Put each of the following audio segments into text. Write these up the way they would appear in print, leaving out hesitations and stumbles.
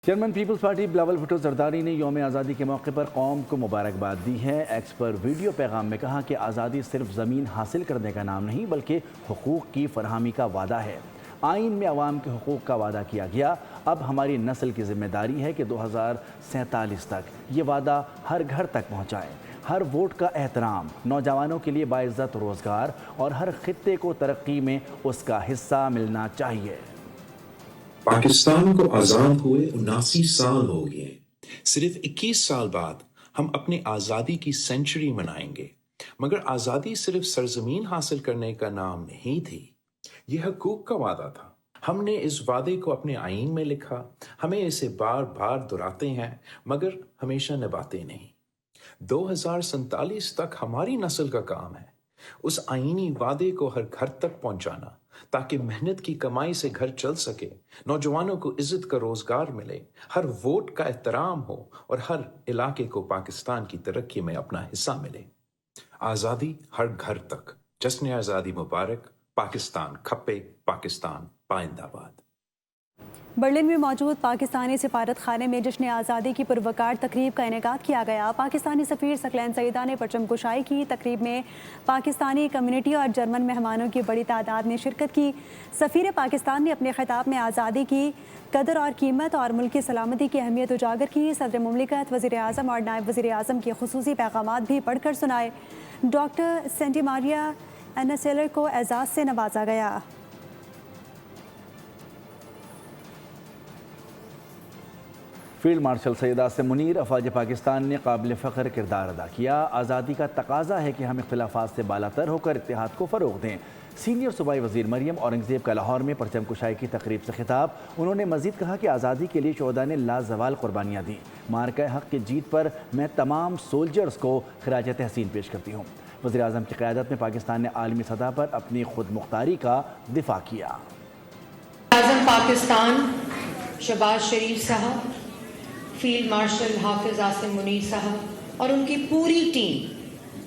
German Peoples Party Bilawal Bhutto Zardari نے یوم آزادی کے موقع پر قوم کو مبارکباد دی ہے۔ ایکس پر ویڈیو پیغام میں کہا کہ آزادی صرف زمین حاصل کرنے کا نام نہیں بلکہ حقوق کی فراہمی کا وعدہ ہے۔ آئین میں عوام کے حقوق کا وعدہ کیا گیا، اب ہماری نسل کی ذمہ داری ہے کہ 2047 تک یہ وعدہ ہر گھر تک پہنچائے۔ ہر ووٹ کا احترام، نوجوانوں کے لیے باعزت روزگار اور ہر خطے کو ترقی میں اس کا حصہ ملنا چاہیے۔ پاکستان کو آزاد ہوئے 79 سال ہو گئے۔ صرف 21 سال بعد ہم اپنی آزادی کی سینچری منائیں گے، مگر آزادی صرف سرزمین حاصل کرنے کا نام نہیں تھی، یہ حقوق کا وعدہ تھا۔ ہم نے اس وعدے کو اپنے آئین میں لکھا، ہمیں اسے بار بار دہراتے ہیں مگر ہمیشہ نبھاتے نہیں۔ 2047 تک ہماری نسل کا کام ہے اس آئینی وعدے کو ہر گھر تک پہنچانا، تاکہ محنت کی کمائی سے گھر چل سکے، نوجوانوں کو عزت کا روزگار ملے، ہر ووٹ کا احترام ہو اور ہر علاقے کو پاکستان کی ترقی میں اپنا حصہ ملے۔ آزادی ہر گھر تک۔ جشن آزادی مبارک۔ پاکستان کھپے، پاکستان پائندہ باد۔ برلن میں موجود پاکستانی سفارت خانے میں جشن آزادی کی پروقار تقریب کا انعقاد کیا گیا۔ پاکستانی سفیر ثقلین سعیدہ نے پرچم کشائی کی۔ تقریب میں پاکستانی کمیونٹی اور جرمن مہمانوں کی بڑی تعداد نے شرکت کی۔ سفیر پاکستان نے اپنے خطاب میں آزادی کی قدر اور قیمت اور ملک کی سلامتی کی اہمیت اجاگر کی۔ صدر مملکت، وزیر اعظم اور نائب وزیر اعظم کے خصوصی پیغامات بھی پڑھ کر سنائے۔ ڈاکٹر سینٹی ماریا اینسیلر کو اعزاز سے نوازا گیا۔ فیلڈ مارشل سید عاصم منیر، افواج پاکستان نے قابل فخر کردار ادا کیا۔ آزادی کا تقاضا ہے کہ ہم اختلافات سے بالاتر ہو کر اتحاد کو فروغ دیں۔ سینئر صوبائی وزیر مریم اورنگزیب کا لاہور میں پرچم کشائی کی تقریب سے خطاب۔ انہوں نے مزید کہا کہ آزادی کے لیے شہداء نے لازوال قربانیاں دیں۔ مارکہ حق کی جیت پر میں تمام سولجرز کو خراج تحسین پیش کرتی ہوں۔ وزیر اعظم کی قیادت میں پاکستان نے عالمی سطح پر اپنی خود مختاری کا دفاع کیا۔ اعظم پاکستان شہباز شریف صاحب، فیلڈ مارشل حافظ عاصم منیر صاحب اور ان کی پوری ٹیم،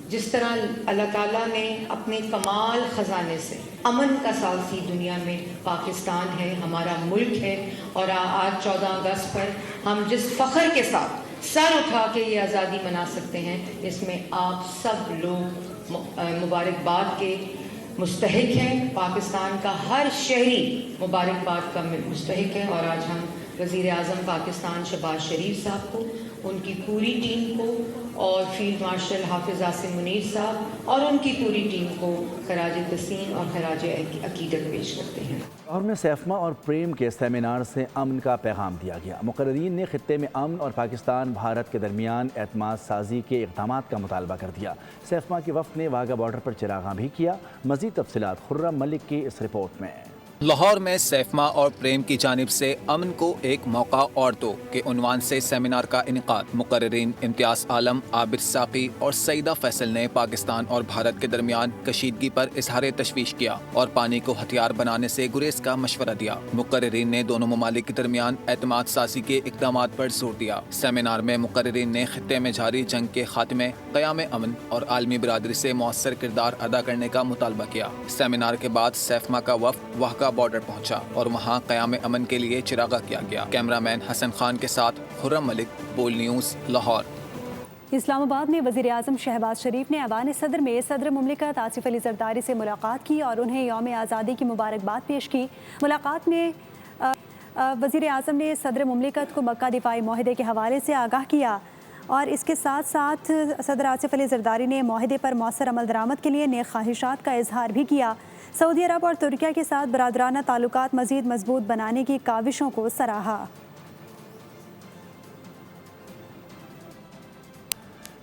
جس طرح اللہ تعالیٰ نے اپنے کمال خزانے سے امن کا ثالثی دنیا میں پاکستان ہے، ہمارا ملک ہے، اور آج 14 اگست پر ہم جس فخر کے ساتھ سر اٹھا کے یہ آزادی منا سکتے ہیں، اس میں آپ سب لوگ مبارکباد کے مستحق ہیں۔ پاکستان کا ہر شہری مبارکباد کا مستحق ہے، اور آج ہم وزیر اعظم پاکستان شہباز شریف صاحب کو، ان کی پوری ٹیم کو، اور فیلڈ مارشل حافظ عاصم منیر صاحب اور ان کی پوری ٹیم کو خراج تحسین اور خراج عقیدت پیش کرتے ہیں۔ اور میں سیفما اور پریم کے سیمینار سے امن کا پیغام دیا گیا۔ مقررین نے خطے میں امن اور پاکستان بھارت کے درمیان اعتماد سازی کے اقدامات کا مطالبہ کر دیا۔ سیفما کے وفد نے واگا بارڈر پر چراغاں بھی کیا۔ مزید تفصیلات خرم ملک کی اس رپورٹ میں۔ لاہور میں سیفما اور پریم کی جانب سے امن کو ایک موقع اور دو کے عنوان سے سیمینار کا انعقاد۔ مقررین امتیاز عالم، عابر ساقی اور سعیدہ فیصل نے پاکستان اور بھارت کے درمیان کشیدگی پر اظہار تشویش کیا اور پانی کو ہتھیار بنانے سے گریز کا مشورہ دیا۔ مقررین نے دونوں ممالک کے درمیان اعتماد سازی کے اقدامات پر زور دیا۔ سیمینار میں مقررین نے خطے میں جاری جنگ کے خاتمے، قیام امن اور عالمی برادری سے مؤثر کردار ادا کرنے کا مطالبہ کیا۔ سیمینار کے بعد سیفما کا وفد واہگہ بارڈر پہنچا اور وہاں قیام امن کے لیے چراغاں کیا گیا۔ کیمرہ مین حسن خان کے ساتھ خرم ملک، بول نیوز، لاہور۔ اسلام آباد میں وزیر اعظم شہباز شریف نے ایوان صدر میں صدر مملکت آصف علی زرداری سے ملاقات کی اور انہیں یوم آزادی کی مبارکباد پیش کی۔ ملاقات میں وزیر اعظم نے صدر مملکت کو مکہ دفاعی معاہدے کے حوالے سے آگاہ کیا اور اس کے ساتھ ساتھ صدر آصف علی زرداری نے معاہدے پر مؤثر عمل درآمد کے لیے نیک خواہشات کا اظہار بھی کیا۔ سعودی عرب اور ترکیہ کے ساتھ برادرانہ تعلقات مزید مضبوط بنانے کی کاوشوں کو سراہا۔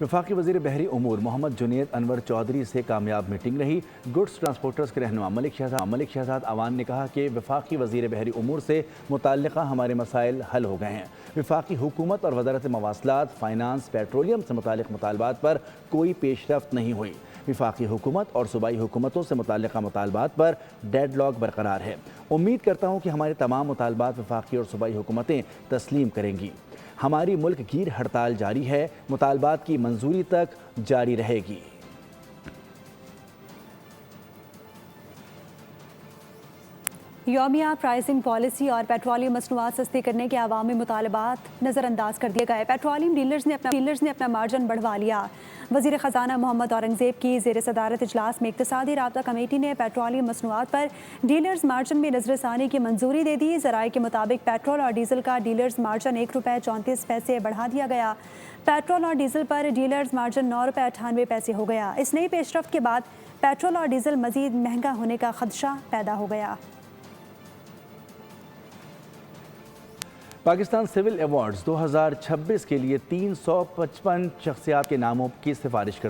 وفاقی وزیر بحری امور محمد جنید انور چودھری سے کامیاب میٹنگ رہی۔ گڈز ٹرانسپورٹرز کے رہنما ملک شہزاد اوان نے کہا کہ وفاقی وزیر بحری امور سے متعلقہ ہمارے مسائل حل ہو گئے ہیں۔ وفاقی حکومت اور وزارت مواصلات، فائنانس، پیٹرولیم سے متعلق مطالبات پر کوئی پیش رفت نہیں ہوئی۔ وفاقی حکومت اور صوبائی حکومتوں سے متعلقہ مطالبات پر ڈیڈ لاک برقرار ہے۔ امید کرتا ہوں کہ ہمارے تمام مطالبات وفاقی اور صوبائی حکومتیں تسلیم کریں گی۔ ہماری ملک گیر ہڑتال جاری ہے، مطالبات کی منظوری تک جاری رہے گی۔ یومیہ پرائسنگ پالیسی اور پیٹرولیم مصنوعات سستے کرنے کے عوامی مطالبات نظر انداز کر دیے گئے۔ پیٹرولیم ڈیلرز نے اپنا مارجن بڑھوا لیا۔ وزیر خزانہ محمد اورنگزیب کی زیر صدارت اجلاس میں اقتصادی رابطہ کمیٹی نے پیٹرولیم مصنوعات پر ڈیلرز مارجن میں نظر ثانی کی منظوری دے دی۔ ذرائع کے مطابق پیٹرول اور ڈیزل کا ڈیلرز مارجن ₹1.34 بڑھا دیا گیا۔ پیٹرول اور ڈیزل پر ڈیلرز مارجن ₹9.98 ہو گیا۔ اس نئی پیش رفت کے بعد پیٹرول اور ڈیزل مزید مہنگا ہونے کا خدشہ پیدا ہو گیا۔ پاکستان سول ایوارڈز 2026 کے لیے 355 شخصیات کے ناموں کی سفارش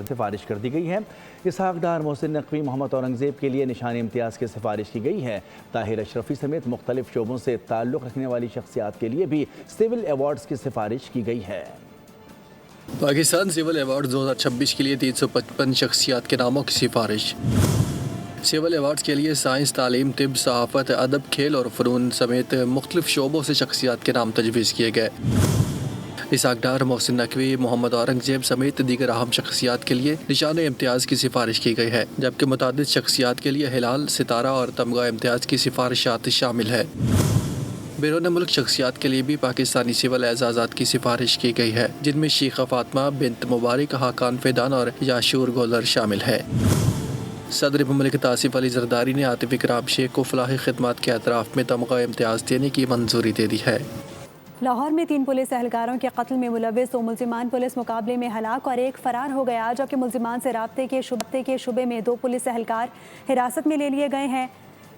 کر دی گئی ہے۔ اسحاق ڈار، محسن نقوی، محمد اورنگزیب کے لیے نشان امتیاز کی سفارش کی گئی ہے۔ طاہر اشرفی سمیت مختلف شعبوں سے تعلق رکھنے والی شخصیات کے لیے بھی سول ایوارڈز کی سفارش کی گئی ہے۔ پاکستان سول ایوارڈ 2026 کے لیے 355 شخصیات کے ناموں کی سفارش۔ سول ایوارڈز کے لیے سائنس، تعلیم، طب، صحافت، ادب، کھیل اور فنون سمیت مختلف شعبوں سے شخصیات کے نام تجویز کیے گئے۔ اسحاق ڈار، محسن نقوی، محمد اورنگزیب سمیت دیگر اہم شخصیات کے لیے نشان امتیاز کی سفارش کی گئی ہے، جبکہ متعدد شخصیات کے لیے ہلال، ستارہ اور تمغہ امتیاز کی سفارشات شامل ہے۔ بیرون ملک شخصیات کے لیے بھی پاکستانی سول اعزازات کی سفارش کی گئی ہے، جن میں شیخہ فاطمہ بنت مبارک، حاکان فیدان اور یاشور گولر شامل ہے۔ صدر مملکت آصف علی زرداری نے عاطف اکرام شیخ کو فلاحی خدمات کے اطراف میں تمغہ امتیاز دینے کی منظوری دے دی ہے۔ لاہور میں 3 پولیس اہلکاروں کے قتل میں ملوث 2 ملزمان پولیس مقابلے میں ہلاک اور 1 فرار ہو گیا، جبکہ ملزمان سے رابطے کے شعبے میں 2 پولیس اہلکار حراست میں لے لیے گئے ہیں۔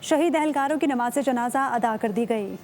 شہید اہلکاروں کی نماز جنازہ ادا کر دی گئی۔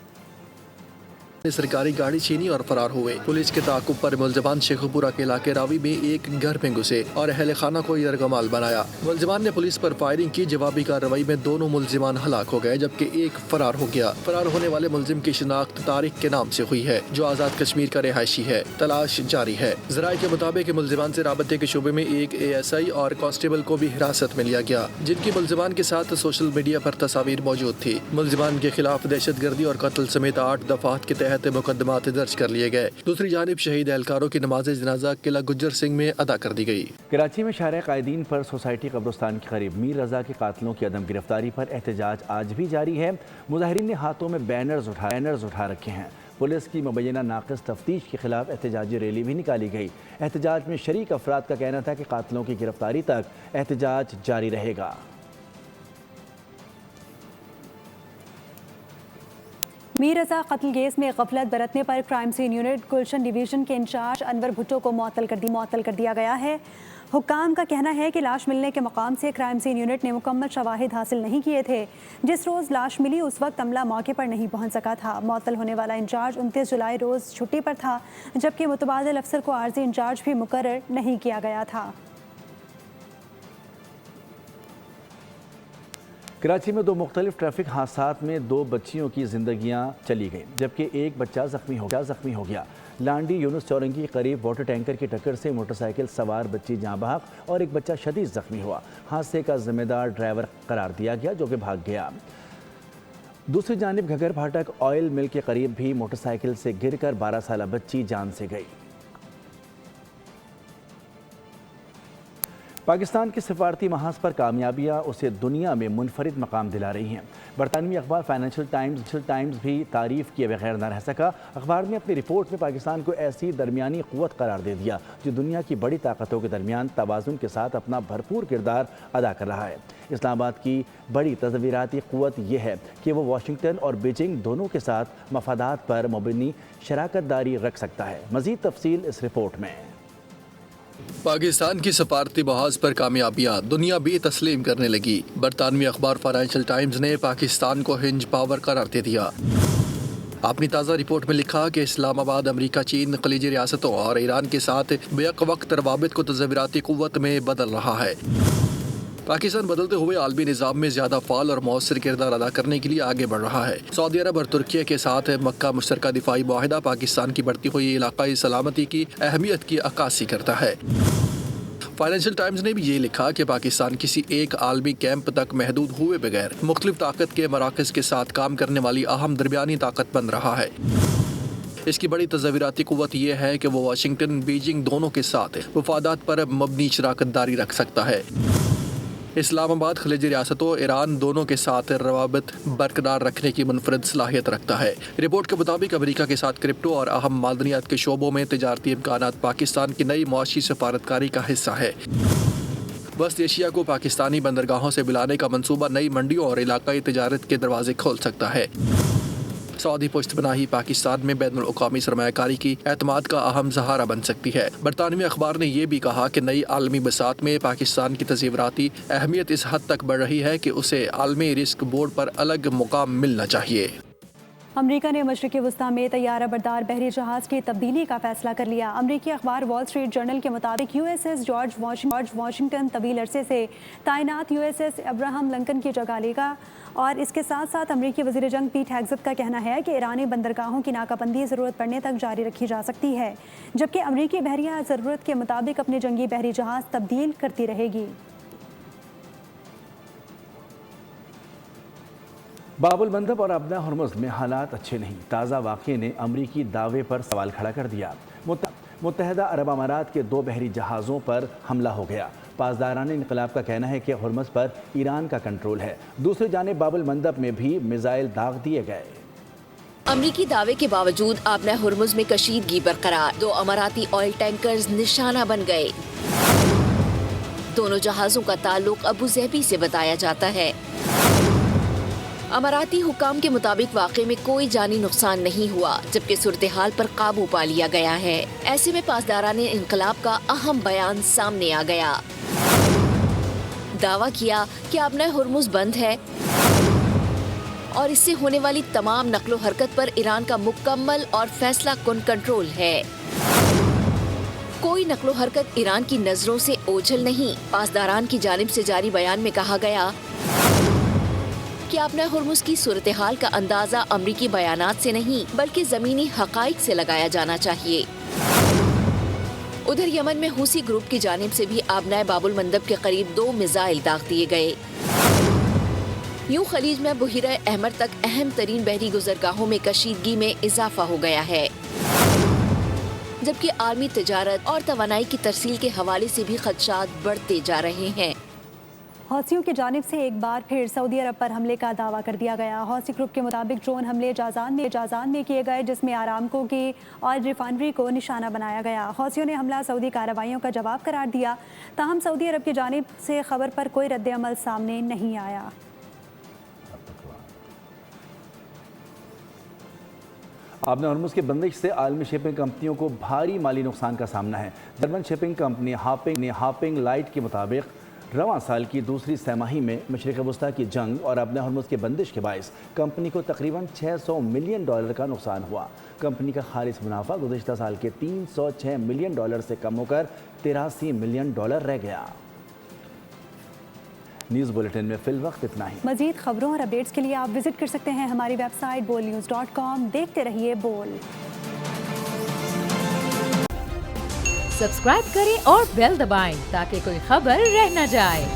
سرکاری گاڑی چھینی اور فرار ہوئے۔ پولیس کے تعاقب پر ملزمان شیخو پورہ کے علاقے راوی میں ایک گھر میں گھسے اور اہل خانہ کو یرغمال بنایا۔ ملزمان نے پولیس پر فائرنگ کی۔ جوابی کارروائی میں دونوں ملزمان ہلاک ہو گئے، جبکہ 1 فرار ہو گیا۔ فرار ہونے والے ملزم کی شناخت طارق کے نام سے ہوئی ہے، جو آزاد کشمیر کا رہائشی ہے۔ تلاش جاری ہے۔ ذرائع کے مطابق ملزمان سے رابطے کے شعبے میں 1 ASI اور کانسٹیبل کو بھی حراست میں لیا گیا، جن کی ملزمان کے ساتھ سوشل میڈیا پر تصاویر موجود تھی۔ ملزمان کے خلاف دہشت گردی اور قتل سمیت 8 دفعات کے تحت مقدمات درج کر لیے گئے۔ دوسری جانب شہید اہلکاروں کی نماز جنازہ قلعہ گجر سنگھ میں ادا کر دی گئی۔ کراچی میں شارع قائدین پر سوسائٹی قبرستان کے قریب میر رضا کے قاتلوں کی عدم گرفتاری پر احتجاج آج بھی جاری ہے۔ مظاہرین نے ہاتھوں میں بینرز اٹھا رکھے ہیں۔ پولیس کی مبینہ ناقص تفتیش کے خلاف احتجاجی ریلی بھی نکالی گئی۔ احتجاج میں شریک افراد کا کہنا تھا کہ قاتلوں کی گرفتاری تک احتجاج جاری رہے گا۔ میر رضا قتل کیس میں غفلت برتنے پر کرائم سین یونٹ گلشن ڈویژن کے انچارج انور بھٹو کو معطل کر دیا گیا ہے۔ حکام کا کہنا ہے کہ لاش ملنے کے مقام سے کرائم سین یونٹ نے مکمل شواہد حاصل نہیں کیے تھے۔ جس روز لاش ملی اس وقت عملہ موقع پر نہیں پہنچ سکا تھا۔ معطل ہونے والا انچارج 29 جولائی روز چھٹی پر تھا، جبکہ متبادل افسر کو عارضی انچارج بھی مقرر نہیں کیا گیا تھا۔ کراچی میں 2 مختلف ٹریفک حادثات میں 2 بچیوں کی زندگیاں چلی گئیں، جبکہ 1 بچہ زخمی ہو گیا۔ لانڈی یونس چورنگی کے قریب واٹر ٹینکر کی ٹکر سے موٹر سائیکل سوار بچی جاں بحق اور 1 بچہ شدید زخمی ہوا۔ حادثے کا ذمہ دار ڈرائیور قرار دیا گیا، جو کہ بھاگ گیا۔ دوسری جانب گھگر پھاٹک آئل مل کے قریب بھی موٹر سائیکل سے گر کر 12 سالہ بچی جان سے گئی۔ پاکستان کی سفارتی محاذ پر کامیابیاں اسے دنیا میں منفرد مقام دلا رہی ہیں۔ برطانوی اخبار فائنینشل ٹائمز بھی تعریف کیے بغیر نہ رہ سکا۔ اخبار نے اپنی رپورٹ میں پاکستان کو ایسی درمیانی قوت قرار دے دیا جو دنیا کی بڑی طاقتوں کے درمیان توازن کے ساتھ اپنا بھرپور کردار ادا کر رہا ہے۔ اسلام آباد کی بڑی تصویراتی قوت یہ ہے کہ وہ واشنگٹن اور بیجنگ دونوں کے ساتھ مفادات پر مبنی شراکت داری رکھ سکتا ہے۔ مزید تفصیل اس رپورٹ میں۔ پاکستان کی سفارتی محاذ پر کامیابیاں دنیا بھی تسلیم کرنے لگی۔ برطانوی اخبار فائنینشل ٹائمز نے پاکستان کو ہنج پاور قرار دے دیا۔ اپنی تازہ رپورٹ میں لکھا کہ اسلام آباد امریکہ، چین، خلیجی ریاستوں اور ایران کے ساتھ بیک وقت روابط کو تصویراتی قوت میں بدل رہا ہے۔ پاکستان بدلتے ہوئے عالمی نظام میں زیادہ فعال اور مؤثر کردار ادا کرنے کے لیے آگے بڑھ رہا ہے۔ سعودی عرب اور ترکیہ کے ساتھ مکہ مشترکہ دفاعی معاہدہ پاکستان کی بڑھتی ہوئی علاقائی سلامتی کی اہمیت کی عکاسی کرتا ہے۔ فائنینشل ٹائمز نے بھی یہ لکھا کہ پاکستان کسی ایک عالمی کیمپ تک محدود ہوئے بغیر مختلف طاقت کے مراکز کے ساتھ کام کرنے والی اہم درمیانی طاقت بن رہا ہے۔ اس کی بڑی تصویراتی قوت یہ ہے کہ وہ واشنگٹن، بیجنگ دونوں کے ساتھ مفادات پر مبنی شراکت داری رکھ سکتا ہے۔ اسلام آباد خلیجی ریاستوں ایران دونوں کے ساتھ روابط برقرار رکھنے کی منفرد صلاحیت رکھتا ہے۔ رپورٹ کے مطابق امریکہ کے ساتھ کرپٹو اور اہم معدنیات کے شعبوں میں تجارتی امکانات پاکستان کی نئی معاشی سفارتکاری کا حصہ ہے۔ وسط ایشیا کو پاکستانی بندرگاہوں سے ملانے کا منصوبہ نئی منڈیوں اور علاقائی تجارت کے دروازے کھول سکتا ہے۔ سعودی پشت پناہی پاکستان میں بین الاقوامی سرمایہ کاری کی اعتماد کا اہم سہارا بن سکتی ہے۔ برطانوی اخبار نے یہ بھی کہا کہ نئی عالمی بساط میں پاکستان کی تصوراتی اہمیت اس حد تک بڑھ رہی ہے کہ اسے عالمی رسک بورڈ پر الگ مقام ملنا چاہیے۔ امریکہ نے مشرقی وسطی میں طیارہ بردار بحری جہاز کی تبدیلی کا فیصلہ کر لیا۔ امریکی اخبار وال اسٹریٹ جرنل کے مطابق U S S George Washington طویل عرصے سے تعینات U S S Abraham Lincoln کی جگہ لے گا، اور اس کے ساتھ ساتھ امریکی وزیر جنگ پیٹ ہیگزت کا کہنا ہے کہ ایرانی بندرگاہوں کی ناکہ بندی ضرورت پڑنے تک جاری رکھی جا سکتی ہے، جبکہ امریکی بحریہ ضرورت کے مطابق اپنے جنگی بحری جہاز تبدیل کرتی رہے گی۔ باب المندب اور ابنا ہرمز میں حالات اچھے نہیں۔ تازہ واقعے نے امریکی دعوے پر سوال کھڑا کر دیا۔ متحدہ عرب امارات کے 2 بحری جہازوں پر حملہ ہو گیا۔ پاسداران انقلاب کا کہنا ہے کہ ہرمز پر ایران کا کنٹرول ہے۔ دوسری جانب باب المندب میں بھی میزائل داغ دیے گئے۔ امریکی دعوے کے باوجود آبنہ ہرمز میں کشیدگی برقرار، 2 اماراتی آئل ٹینکرز نشانہ بن گئے۔ دونوں جہازوں کا تعلق ابو ظہبی سے بتایا جاتا ہے۔ اماراتی حکام کے مطابق واقعے میں کوئی جانی نقصان نہیں ہوا، جبکہ صورتحال پر قابو پا لیا گیا ہے۔ ایسے میں پاسداران انقلاب کا اہم بیان سامنے آ گیا۔ دعویٰ کیا کہ آبنہ ہرمز بند ہے اور اس سے ہونے والی تمام نقل و حرکت پر ایران کا مکمل اور فیصلہ کن کنٹرول ہے۔ کوئی نقل و حرکت ایران کی نظروں سے اوجھل نہیں۔ پاسداران کی جانب سے جاری بیان میں کہا گیا کہ آبنہ ہرمز کی صورتحال کا اندازہ امریکی بیانات سے نہیں بلکہ زمینی حقائق سے لگایا جانا چاہیے۔ ادھر یمن میں حوثی گروپ کی جانب سے بھی آبنہ باب المندب کے قریب 2 میزائل داغ دیے گئے۔ یوں خلیج میں بحیرہ احمر تک اہم ترین بحری گزرگاہوں میں کشیدگی میں اضافہ ہو گیا ہے، جبکہ عالمی تجارت اور توانائی کی ترسیل کے حوالے سے بھی خدشات بڑھتے جا رہے ہیں۔ حوثیوں کی جانب سے ایک بار پھر سعودی عرب پر حملے کا دعویٰ کر دیا گیا۔ حوثی گروپ کے مطابق ڈرون حملے جازان میں کیے گئے، جس میں آرامکو کی آئل ریفائنری کو نشانہ بنایا گیا۔ حوثیوں نے حملہ سعودی کارروائیوں کا جواب قرار دیا، تاہم سعودی عرب کی جانب سے خبر پر کوئی رد عمل سامنے نہیں آیا۔ آبنہ ہرمز کے بندش سے عالمی شپنگ کمپنیوں کو بھاری مالی نقصان کا سامنا ہے۔ German shipping company hopping light کے مطابق رواں سال کی دوسری سہ ماہی میں مشرق وسطیٰ کی جنگ اور آبنہ ہرمز کے بندش کے باعث کمپنی کو تقریباً $600 ملین کا نقصان ہوا۔ کمپنی کا خالص منافع گزشتہ سال کے $306 ملین سے کم ہو کر $83 ملین رہ گیا۔ نیوز بلیٹن میں فی الوقت اتنا ہی۔ مزید خبروں اور اپڈیٹس کے لیے آپ وزٹ کر سکتے ہیں ہماری ویب سائٹ bolnews.com۔ دیکھتے رہیے بول۔ سبسکرائب کریں اور بیل دبائیں تاکہ کوئی خبر رہ نہ جائے۔